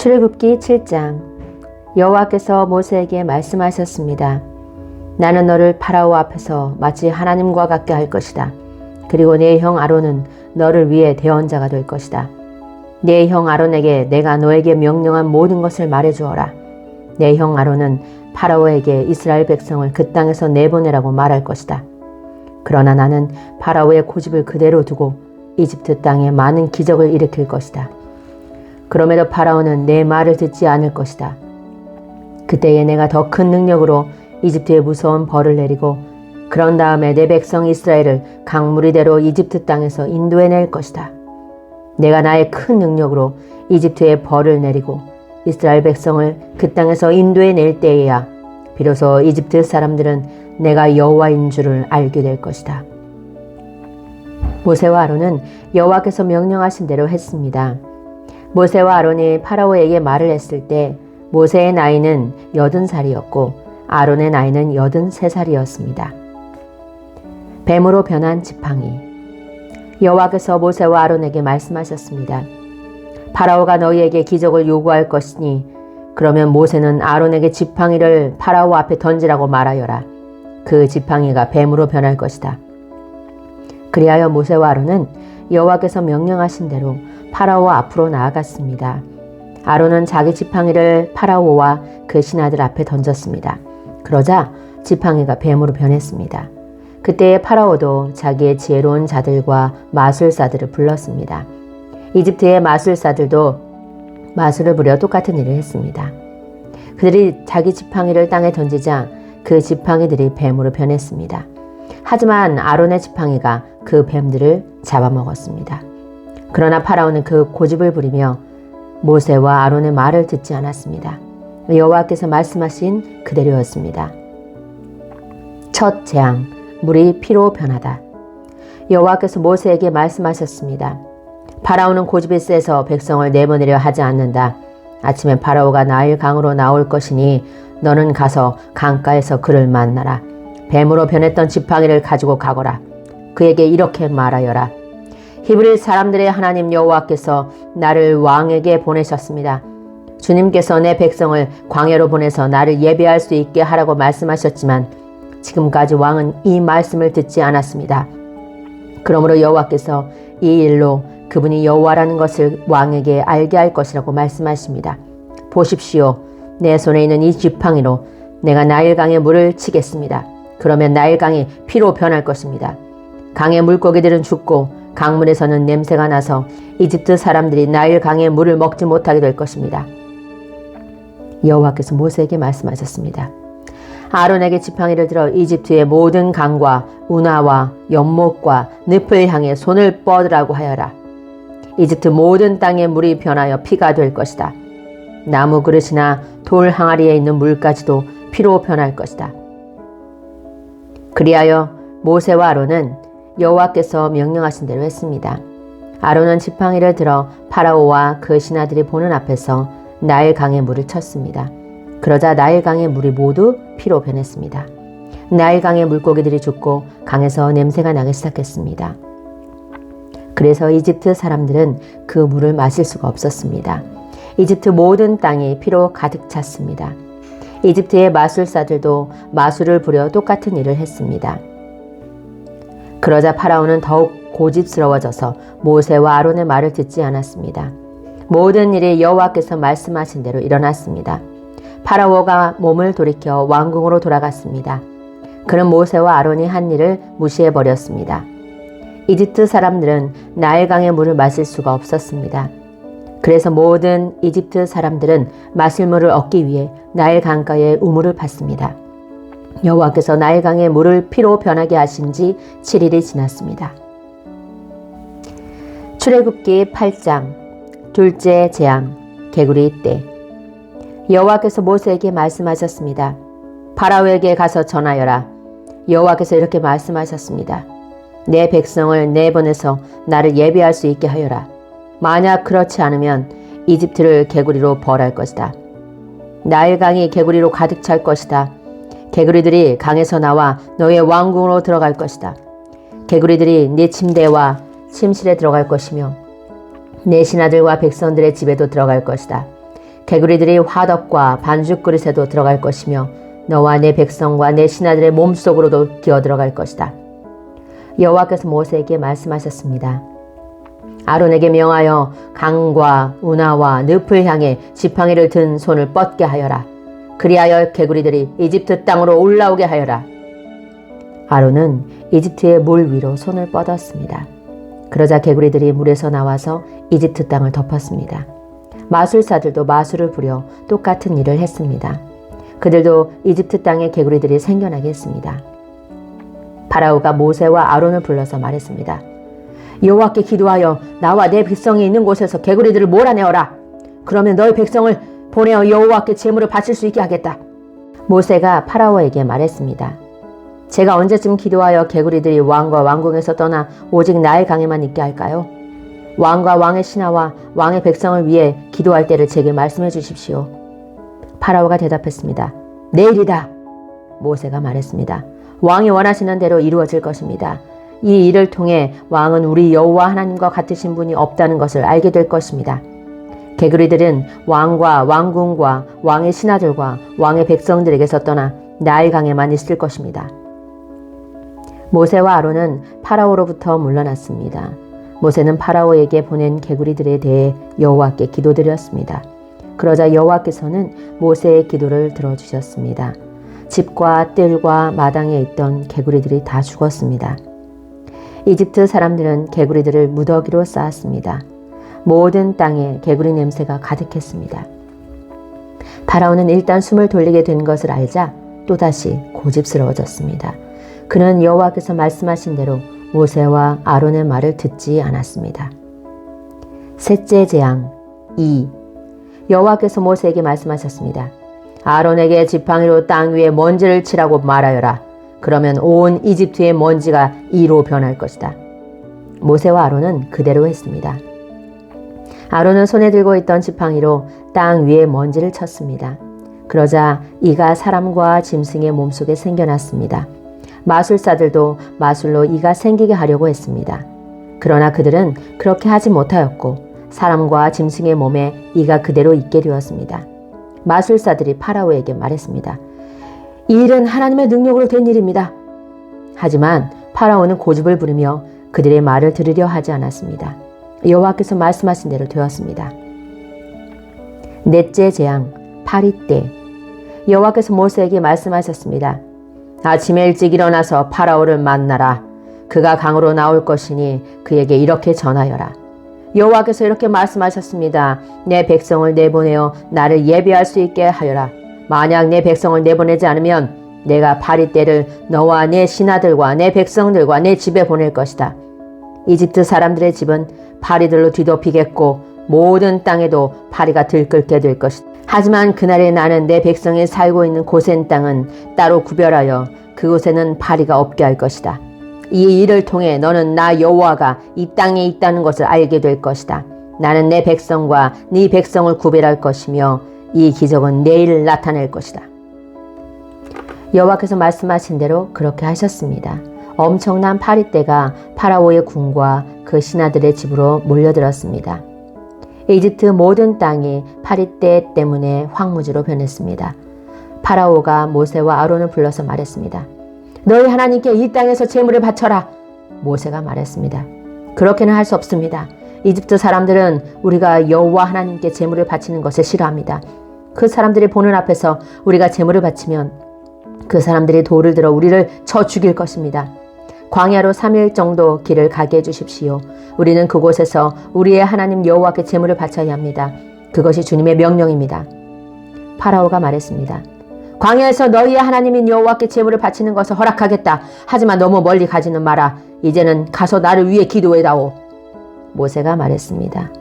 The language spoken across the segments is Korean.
출애굽기 7장. 여호와께서 모세에게 말씀하셨습니다. 나는 너를 파라오 앞에서 마치 하나님과 같게 할 것이다. 그리고 네 형 아론은 너를 위해 대언자가 될 것이다. 네 형 아론에게 내가 너에게 명령한 모든 것을 말해주어라. 네 형 아론은 파라오에게 이스라엘 백성을 그 땅에서 내보내라고 말할 것이다. 그러나 나는 파라오의 고집을 그대로 두고 이집트 땅에 많은 기적을 일으킬 것이다. 그럼에도 파라오는 내 말을 듣지 않을 것이다. 그때에 내가 더 큰 능력으로 이집트에 무서운 벌을 내리고 그런 다음에 내 백성 이스라엘을 강무리대로 이집트 땅에서 인도해낼 것이다. 내가 나의 큰 능력으로 이집트에 벌을 내리고 이스라엘 백성을 그 땅에서 인도해낼 때에야 비로소 이집트 사람들은 내가 여호와인 줄을 알게 될 것이다. 모세와 아론은 여호와께서 명령하신 대로 했습니다. 모세와 아론이 파라오에게 말을 했을 때 모세의 나이는 80살이었고 아론의 나이는 83살이었습니다. 뱀으로 변한 지팡이. 여호와께서 모세와 아론에게 말씀하셨습니다. 파라오가 너희에게 기적을 요구할 것이니 그러면 모세는 아론에게 지팡이를 파라오 앞에 던지라고 말하여라. 그 지팡이가 뱀으로 변할 것이다. 그리하여 모세와 아론은 여호와께서 명령하신 대로 파라오 앞으로 나아갔습니다. 아론은 자기 지팡이를 파라오와 그 신하들 앞에 던졌습니다. 그러자 지팡이가 뱀으로 변했습니다. 그때의 파라오도 자기의 지혜로운 자들과 마술사들을 불렀습니다. 이집트의 마술사들도 마술을 부려 똑같은 일을 했습니다. 그들이 자기 지팡이를 땅에 던지자 그 지팡이들이 뱀으로 변했습니다. 하지만 아론의 지팡이가 그 뱀들을 잡아먹었습니다. 그러나 파라오는 그 고집을 부리며 모세와 아론의 말을 듣지 않았습니다. 여호와께서 말씀하신 그대로였습니다. 첫 재앙, 물이 피로 변하다. 여호와께서 모세에게 말씀하셨습니다. 파라오는 고집이 세서 백성을 내보내려 하지 않는다. 아침에 파라오가 나일 강으로 나올 것이니 너는 가서 강가에서 그를 만나라. 뱀으로 변했던 지팡이를 가지고 가거라. 그에게 이렇게 말하여라. 히브리 사람들의 하나님 여호와께서 나를 왕에게 보내셨습니다. 주님께서 내 백성을 광야로 보내서 나를 예배할 수 있게 하라고 말씀하셨지만 지금까지 왕은 이 말씀을 듣지 않았습니다. 그러므로 여호와께서 이 일로 그분이 여호와라는 것을 왕에게 알게 할 것이라고 말씀하십니다. 보십시오. 내 손에 있는 이 지팡이로 내가 나일강에 물을 치겠습니다. 그러면 나일강이 피로 변할 것입니다. 강의 물고기들은 죽고 강물에서는 냄새가 나서 이집트 사람들이 나일강의 물을 먹지 못하게 될 것입니다. 여호와께서 모세에게 말씀하셨습니다. 아론에게 지팡이를 들어 이집트의 모든 강과 운하와 연못과 늪을 향해 손을 뻗으라고 하여라. 이집트 모든 땅의 물이 변하여 피가 될 것이다. 나무 그릇이나 돌 항아리에 있는 물까지도 피로 변할 것이다. 그리하여 모세와 아론은 여호와께서 명령하신 대로 했습니다. 아론은 지팡이를 들어 파라오와 그 신하들이 보는 앞에서 나일강에 물을 쳤습니다. 그러자 나일강의 물이 모두 피로 변했습니다. 나일강의 물고기들이 죽고 강에서 냄새가 나기 시작했습니다. 그래서 이집트 사람들은 그 물을 마실 수가 없었습니다. 이집트 모든 땅이 피로 가득 찼습니다. 이집트의 마술사들도 마술을 부려 똑같은 일을 했습니다. 그러자 파라오는 더욱 고집스러워져서 모세와 아론의 말을 듣지 않았습니다. 모든 일이 여호와께서 말씀하신 대로 일어났습니다. 파라오가 몸을 돌이켜 왕궁으로 돌아갔습니다. 그는 모세와 아론이 한 일을 무시해버렸습니다. 이집트 사람들은 나일강의 물을 마실 수가 없었습니다. 그래서 모든 이집트 사람들은 마실 물을 얻기 위해 나일 강가에 우물을 팠습니다. 여호와께서 나일강의 물을 피로 변하게 하신 지 7일이 지났습니다. 출애굽기 8장. 둘째 재앙, 개구리 떼. 여호와께서 모세에게 말씀하셨습니다. 파라오에게 가서 전하여라. 여호와께서 이렇게 말씀하셨습니다. 내 백성을 내보내서 나를 예배할 수 있게 하여라. 만약 그렇지 않으면 이집트를 개구리로 벌할 것이다. 나일강이 개구리로 가득 찰 것이다. 개구리들이 강에서 나와 너의 왕궁으로 들어갈 것이다. 개구리들이 네 침대와 침실에 들어갈 것이며 내 신하들과 백성들의 집에도 들어갈 것이다. 개구리들이 화덕과 반죽 그릇에도 들어갈 것이며 너와 내 백성과 내 신하들의 몸속으로도 기어 들어갈 것이다. 여호와께서 모세에게 말씀하셨습니다. 아론에게 명하여 강과 운하와 늪을 향해 지팡이를 든 손을 뻗게 하여라. 그리하여 개구리들이 이집트 땅으로 올라오게 하여라. 아론은 이집트의 물 위로 손을 뻗었습니다. 그러자 개구리들이 물에서 나와서 이집트 땅을 덮었습니다. 마술사들도 마술을 부려 똑같은 일을 했습니다. 그들도 이집트 땅에 개구리들이 생겨나게 했습니다. 파라오가 모세와 아론을 불러서 말했습니다. 여호와께 기도하여 나와 내 백성이 있는 곳에서 개구리들을 몰아내어라. 그러면 너희 백성을 보내어 여호와께 제물을 바칠 수 있게 하겠다. 모세가 파라오에게 말했습니다. 제가 언제쯤 기도하여 개구리들이 왕과 왕궁에서 떠나 오직 나일 강에만 있게 할까요? 왕과 왕의 신하와 왕의 백성을 위해 기도할 때를 제게 말씀해 주십시오. 파라오가 대답했습니다. 내일이다. 모세가 말했습니다. 왕이 원하시는 대로 이루어질 것입니다. 이 일을 통해 왕은 우리 여호와 하나님과 같으신 분이 없다는 것을 알게 될 것입니다. 개구리들은 왕과 왕궁과 왕의 신하들과 왕의 백성들에게서 떠나 나일 강에만 있을 것입니다. 모세와 아론은 파라오로부터 물러났습니다. 모세는 파라오에게 보낸 개구리들에 대해 여호와께 기도드렸습니다. 그러자 여호와께서는 모세의 기도를 들어주셨습니다. 집과 뜰과 마당에 있던 개구리들이 다 죽었습니다. 이집트 사람들은 개구리들을 무더기로 쌓았습니다. 모든 땅에 개구리 냄새가 가득했습니다. 파라오는 일단 숨을 돌리게 된 것을 알자 또다시 고집스러워졌습니다. 그는 여호와께서 말씀하신 대로 모세와 아론의 말을 듣지 않았습니다. 셋째 재앙 2. 여호와께서 모세에게 말씀하셨습니다. 아론에게 지팡이로 땅 위에 먼지를 치라고 말하여라. 그러면 온 이집트의 먼지가 이로 변할 것이다. 모세와 아론은 그대로 했습니다. 아론은 손에 들고 있던 지팡이로 땅 위에 먼지를 쳤습니다. 그러자 이가 사람과 짐승의 몸속에 생겨났습니다. 마술사들도 마술로 이가 생기게 하려고 했습니다. 그러나 그들은 그렇게 하지 못하였고 사람과 짐승의 몸에 이가 그대로 있게 되었습니다. 마술사들이 파라오에게 말했습니다. 이 일은 하나님의 능력으로 된 일입니다. 하지만 파라오는 고집을 부리며 그들의 말을 들으려 하지 않았습니다. 여호와께서 말씀하신 대로 되었습니다. 넷째 재앙 파리떼. 여호와께서 모세에게 말씀하셨습니다. 아침에 일찍 일어나서 파라오를 만나라. 그가 강으로 나올 것이니 그에게 이렇게 전하여라. 여호와께서 이렇게 말씀하셨습니다. 내 백성을 내보내어 나를 예배할 수 있게 하여라. 만약 내 백성을 내보내지 않으면 내가 파리떼를 너와 내 신하들과 내 백성들과 내 집에 보낼 것이다. 이집트 사람들의 집은 파리들로 뒤덮이겠고 모든 땅에도 파리가 들끓게 될 것이다. 하지만 그날에 나는 내 백성이 살고 있는 고센 땅은 따로 구별하여 그곳에는 파리가 없게 할 것이다. 이 일을 통해 너는 나 여호와가 이 땅에 있다는 것을 알게 될 것이다. 나는 내 백성과 네 백성을 구별할 것이며 이 기적은 내일 나타낼 것이다. 여호와께서 말씀하신 대로 그렇게 하셨습니다. 엄청난 파리떼가 파라오의 궁과 그 신하들의 집으로 몰려들었습니다. 이집트 모든 땅이 파리떼 때문에 황무지로 변했습니다. 파라오가 모세와 아론을 불러서 말했습니다. 너희 하나님께 이 땅에서 제물을 바쳐라. 모세가 말했습니다. 그렇게는 할 수 없습니다. 이집트 사람들은 우리가 여호와 하나님께 제물을 바치는 것을 싫어합니다. 그 사람들이 보는 앞에서 우리가 제물을 바치면 그 사람들이 돌을 들어 우리를 쳐 죽일 것입니다. 광야로 3일 정도 길을 가게 해주십시오. 우리는 그곳에서 우리의 하나님 여호와께 제물을 바쳐야 합니다. 그것이 주님의 명령입니다. 파라오가 말했습니다. 광야에서 너희의 하나님인 여호와께 제물을 바치는 것을 허락하겠다. 하지만 너무 멀리 가지는 마라. 이제는 가서 나를 위해 기도해다오. 모세가 말했습니다.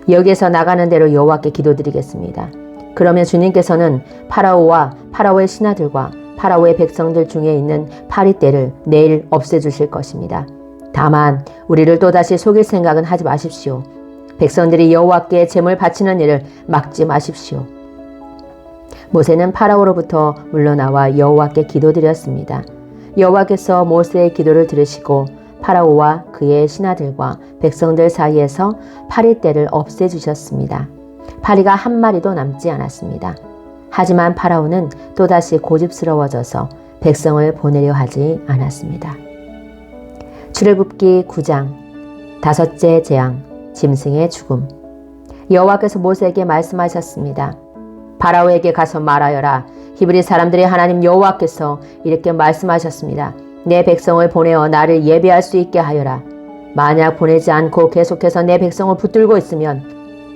여기에서 나가는 대로 여호와께 기도드리겠습니다. 그러면 주님께서는 파라오와 파라오의 신하들과 파라오의 백성들 중에 있는 파리떼를 내일 없애주실 것입니다. 다만 우리를 또다시 속일 생각은 하지 마십시오. 백성들이 여호와께 제물 바치는 일을 막지 마십시오. 모세는 파라오로부터 물러나와 여호와께 기도드렸습니다. 여호와께서 모세의 기도를 들으시고 파라오와 그의 신하들과 백성들 사이에서 파리떼를 없애주셨습니다. 파리가 한 마리도 남지 않았습니다. 하지만 파라오는 또다시 고집스러워져서 백성을 보내려 하지 않았습니다. 출애굽기 9장 다섯째 재앙 짐승의 죽음. 여호와께서 모세에게 말씀하셨습니다. 파라오에게 가서 말하여라. 히브리 사람들의 하나님 여호와께서 이렇게 말씀하셨습니다. 내 백성을 보내어 나를 예배할 수 있게 하여라. 만약 보내지 않고 계속해서 내 백성을 붙들고 있으면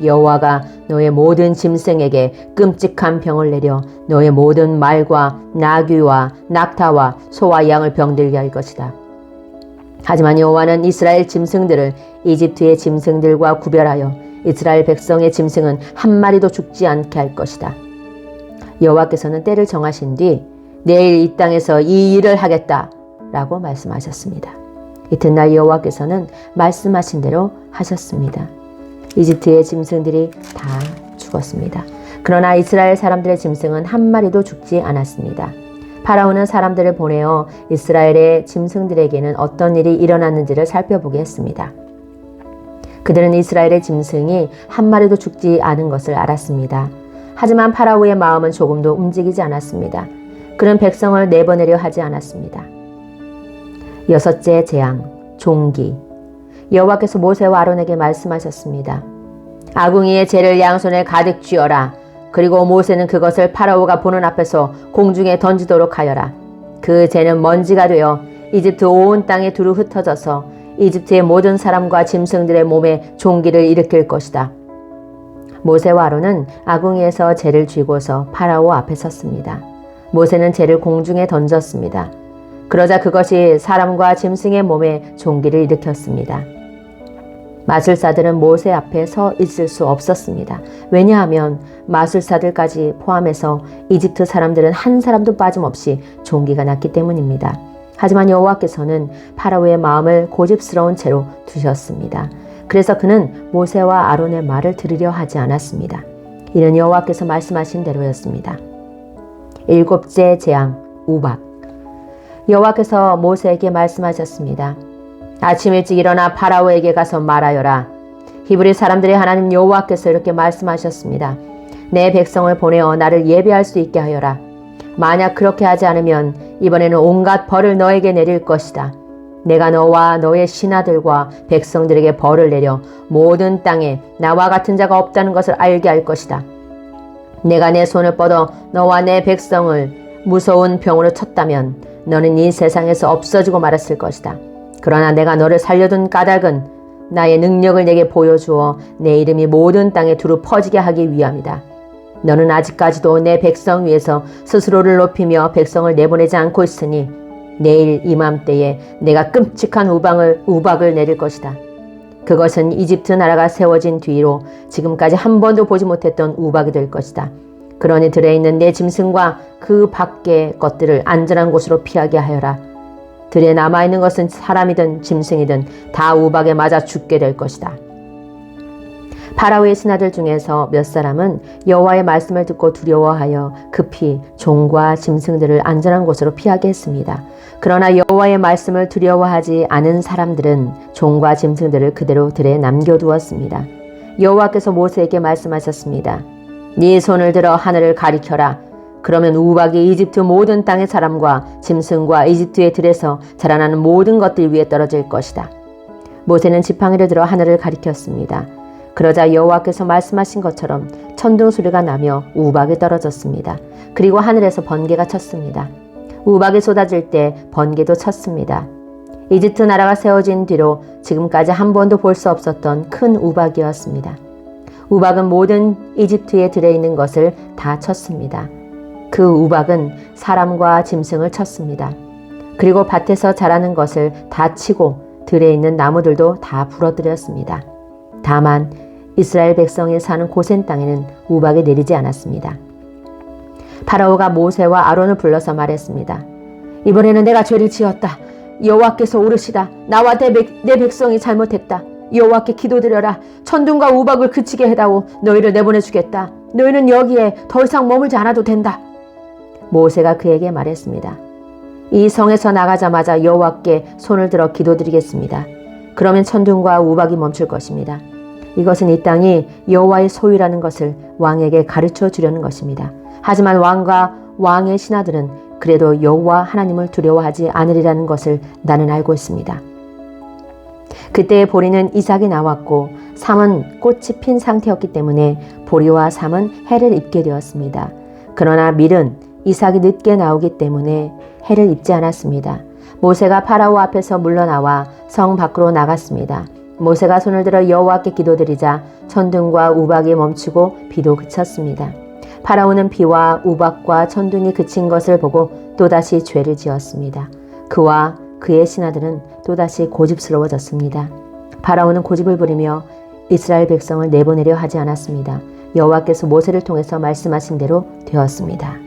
여호와가 너의 모든 짐승에게 끔찍한 병을 내려 너의 모든 말과 나귀와 낙타와 소와 양을 병들게 할 것이다. 하지만 여호와는 이스라엘 짐승들을 이집트의 짐승들과 구별하여 이스라엘 백성의 짐승은 한 마리도 죽지 않게 할 것이다. 여호와께서는 때를 정하신 뒤 내일 이 땅에서 이 일을 하겠다 라고 말씀하셨습니다. 이튿날 여호와께서는 말씀하신 대로 하셨습니다. 이집트의 짐승들이 다 죽었습니다. 그러나 이스라엘 사람들의 짐승은 한 마리도 죽지 않았습니다. 파라오는 사람들을 보내어 이스라엘의 짐승들에게는 어떤 일이 일어났는지를 살펴보게 했습니다. 그들은 이스라엘의 짐승이 한 마리도 죽지 않은 것을 알았습니다. 하지만 파라오의 마음은 조금도 움직이지 않았습니다. 그는 백성을 내보내려 하지 않았습니다. 여섯째 재앙, 종기. 여호와께서 모세와 아론에게 말씀하셨습니다. 아궁이의 재를 양손에 가득 쥐어라. 그리고 모세는 그것을 파라오가 보는 앞에서 공중에 던지도록 하여라. 그 재는 먼지가 되어 이집트 온 땅에 두루 흩어져서 이집트의 모든 사람과 짐승들의 몸에 종기를 일으킬 것이다. 모세와 아론은 아궁이에서 재를 쥐고서 파라오 앞에 섰습니다. 모세는 재를 공중에 던졌습니다. 그러자 그것이 사람과 짐승의 몸에 종기를 일으켰습니다. 마술사들은 모세 앞에 서 있을 수 없었습니다. 왜냐하면 마술사들까지 포함해서 이집트 사람들은 한 사람도 빠짐없이 종기가 났기 때문입니다. 하지만 여호와께서는 파라오의 마음을 고집스러운 채로 두셨습니다. 그래서 그는 모세와 아론의 말을 들으려 하지 않았습니다. 이는 여호와께서 말씀하신 대로였습니다. 일곱째 재앙, 우박. 여호와께서 모세에게 말씀하셨습니다. 아침 일찍 일어나 파라오에게 가서 말하여라. 히브리 사람들의 하나님 여호와께서 이렇게 말씀하셨습니다. 내 백성을 보내어 나를 예배할 수 있게 하여라. 만약 그렇게 하지 않으면 이번에는 온갖 벌을 너에게 내릴 것이다. 내가 너와 너의 신하들과 백성들에게 벌을 내려 모든 땅에 나와 같은 자가 없다는 것을 알게 할 것이다. 내가 내 손을 뻗어 너와 내 백성을 무서운 병으로 쳤다면 너는 이 세상에서 없어지고 말았을 것이다. 그러나 내가 너를 살려둔 까닭은 나의 능력을 내게 보여주어 내 이름이 모든 땅에 두루 퍼지게 하기 위함이다. 너는 아직까지도 내 백성 위에서 스스로를 높이며 백성을 내보내지 않고 있으니 내일 이맘때에 내가 끔찍한 우박을 내릴 것이다. 그것은 이집트 나라가 세워진 뒤로 지금까지 한 번도 보지 못했던 우박이 될 것이다. 그러니 들에 있는 내 짐승과 그 밖의 것들을 안전한 곳으로 피하게 하여라. 들에 남아있는 것은 사람이든 짐승이든 다 우박에 맞아 죽게 될 것이다. 파라오의 신하들 중에서 몇 사람은 여호와의 말씀을 듣고 두려워하여 급히 종과 짐승들을 안전한 곳으로 피하게 했습니다. 그러나 여호와의 말씀을 두려워하지 않은 사람들은 종과 짐승들을 그대로 들에 남겨두었습니다. 여호와께서 모세에게 말씀하셨습니다. 네 손을 들어 하늘을 가리켜라. 그러면 우박이 이집트 모든 땅의 사람과 짐승과 이집트의 들에서 자라나는 모든 것들 위에 떨어질 것이다. 모세는 지팡이를 들어 하늘을 가리켰습니다. 그러자 여호와께서 말씀하신 것처럼 천둥 소리가 나며 우박이 떨어졌습니다. 그리고 하늘에서 번개가 쳤습니다. 우박이 쏟아질 때 번개도 쳤습니다. 이집트 나라가 세워진 뒤로 지금까지 한 번도 볼 수 없었던 큰 우박이었습니다. 우박은 모든 이집트에 들어있는 것을 다 쳤습니다. 그 우박은 사람과 짐승을 쳤습니다. 그리고 밭에서 자라는 것을 다 치고 들에 있는 나무들도 다 부러뜨렸습니다. 다만 이스라엘 백성이 사는 고센 땅에는 우박이 내리지 않았습니다. 파라오가 모세와 아론을 불러서 말했습니다. 이번에는 내가 죄를 지었다. 여호와께서 오르시다. 나와 내 백성이 잘못했다. 여호와께 기도드려라. 천둥과 우박을 그치게 해다오. 너희를 내보내주겠다. 너희는 여기에 더 이상 머물지 않아도 된다. 모세가 그에게 말했습니다. 이 성에서 나가자마자 여호와께 손을 들어 기도드리겠습니다. 그러면 천둥과 우박이 멈출 것입니다. 이것은 이 땅이 여호와의 소유라는 것을 왕에게 가르쳐 주려는 것입니다. 하지만 왕과 왕의 신하들은 그래도 여호와 하나님을 두려워하지 않으리라는 것을 나는 알고 있습니다. 그때 보리는 이삭이 나왔고 삼은 꽃이 핀 상태였기 때문에 보리와 삼은 해를 입게 되었습니다. 그러나 밀은 이삭이 늦게 나오기 때문에 해를 입지 않았습니다. 모세가 파라오 앞에서 물러나와 성 밖으로 나갔습니다. 모세가 손을 들어 여호와께 기도드리자 천둥과 우박이 멈추고 비도 그쳤습니다. 파라오는 비와 우박과 천둥이 그친 것을 보고 또다시 죄를 지었습니다. 그와 그의 신하들은 또다시 고집스러워졌습니다. 파라오는 고집을 부리며 이스라엘 백성을 내보내려 하지 않았습니다. 여호와께서 모세를 통해서 말씀하신 대로 되었습니다.